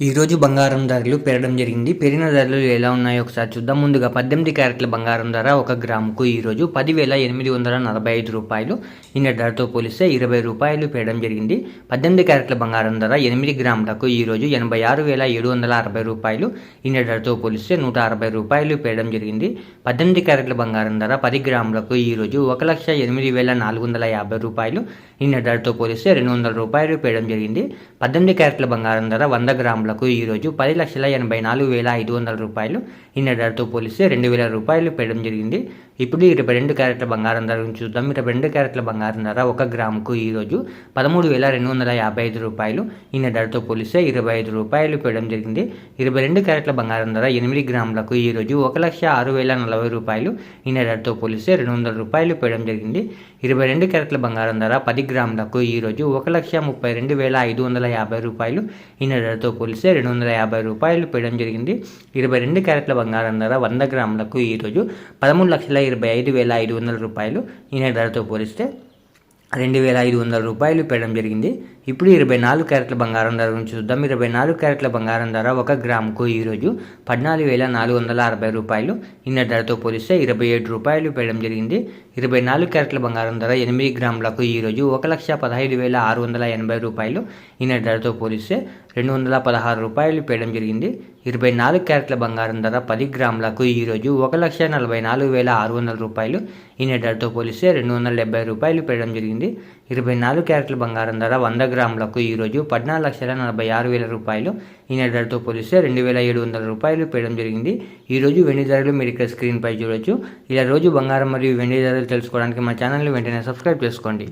ఈరోజు బంగారం ధరలు పెరగడం జరిగింది. పెరిగిన ధరలు ఎలా ఉన్నాయో ఒకసారి చూద్దాం. ముందుగా 18 క్యారెట్ల బంగారం ధర 1 గ్రాముకు ఈరోజు 10,845 రూపాయలు. నిన్న ధరతో పోలిస్తే 20 రూపాయలు పెరగడం జరిగింది. 18 క్యారెట్ల బంగారం ధర 8 గ్రాములకు ఈరోజు 86,760 రూపాయలు. నిన్న ధరతో పోలిస్తే 160 రూపాయలు పెరగడం జరిగింది. 18 క్యారెట్ల బంగారం ధర 10 గ్రాములకు ఈరోజు 1,08,450 రూపాయలు. నిన్న ధరతో పోలిస్తే 200 రూపాయలు పెరగడం జరిగింది. 18 క్యారెట్ల బంగారం ధర 100 గ్రాములకు ఈరోజు 10,84,500 రూపాయలు. నిన్న ధరతో పోలిస్తే 2,000 రూపాయలు పెరగడం జరిగింది. ఇప్పుడు 22 క్యారెట్ల బంగారం ధర చూద్దాం. 22 క్యారెట్ల బంగారం ధర 1 గ్రాముకు ఈరోజు 13,255 రూపాయలు. నిన్న ధరతో పోలిస్తే 25 రూపాయలు పెరగడం జరిగింది. 22 క్యారెట్ల బంగారం ధర 8 గ్రాములకు ఈరోజు 1,06,040 రూపాయలు. నిన్న ధరతో పోలిస్తే 200 రూపాయలు పెరగడం జరిగింది. 22 క్యారెట్ల బంగారం ధర 10 గ్రాములకు ఈరోజు 1,32,550 రూపాయలు. నిన్న ధరతో పోలిస్తే 250 రూపాయలు పెరగడం జరిగింది. 22 క్యారెట్ల బంగారం ధర 100 గ్రాములకు ఈరోజు 13,25,500 రూపాయలు. నిన్న ధరతో పోలిస్తే 2,500 రూపాయలు పెరగడం జరిగింది. ఇప్పుడు 24 క్యారెట్ల బంగారం ధర చూద్దాం. 24 క్యారెట్ల బంగారం ధర 1 గ్రాముకు ఈరోజు 14,460 రూపాయలు. నిన్న ధరతో పోలిస్తే 27 రూపాయలు పెరగడం జరిగింది. 24 క్యారెట్ల బంగారం ధర 8 గ్రాములకు ఈరోజు 1,15,680 రూపాయలు. నిన్న ధరతో పోలిస్తే 216 రూపాయలు పెరగడం జరిగింది. 24 క్యారెట్ల బంగారం ధర 10 గ్రాములకు ఈరోజు 1,44,600 రూపాయలు. నిన్న ధరతో పోలిస్తే 270 రూపాయలు పెరగడం జరిగింది. 24 క్యారెట్ల బంగారం ధర 100 గ్రాములకు ఈరోజు 14,46,000 రూపాయలు. నిన్న ధరతో పోలిస్తే 2,700 రూపాయలు పెరగడం జరిగింది. ఈరోజు వెండి ధరలు మీరు ఇక్కడ స్క్రీన్ పై చూడొచ్చు. ఇలా రోజు బంగారం మరియు వెండి ధరలు తెలుసుకోవడానికి మా ఛానల్ని వెంటనే సబ్స్క్రైబ్ చేసుకోండి.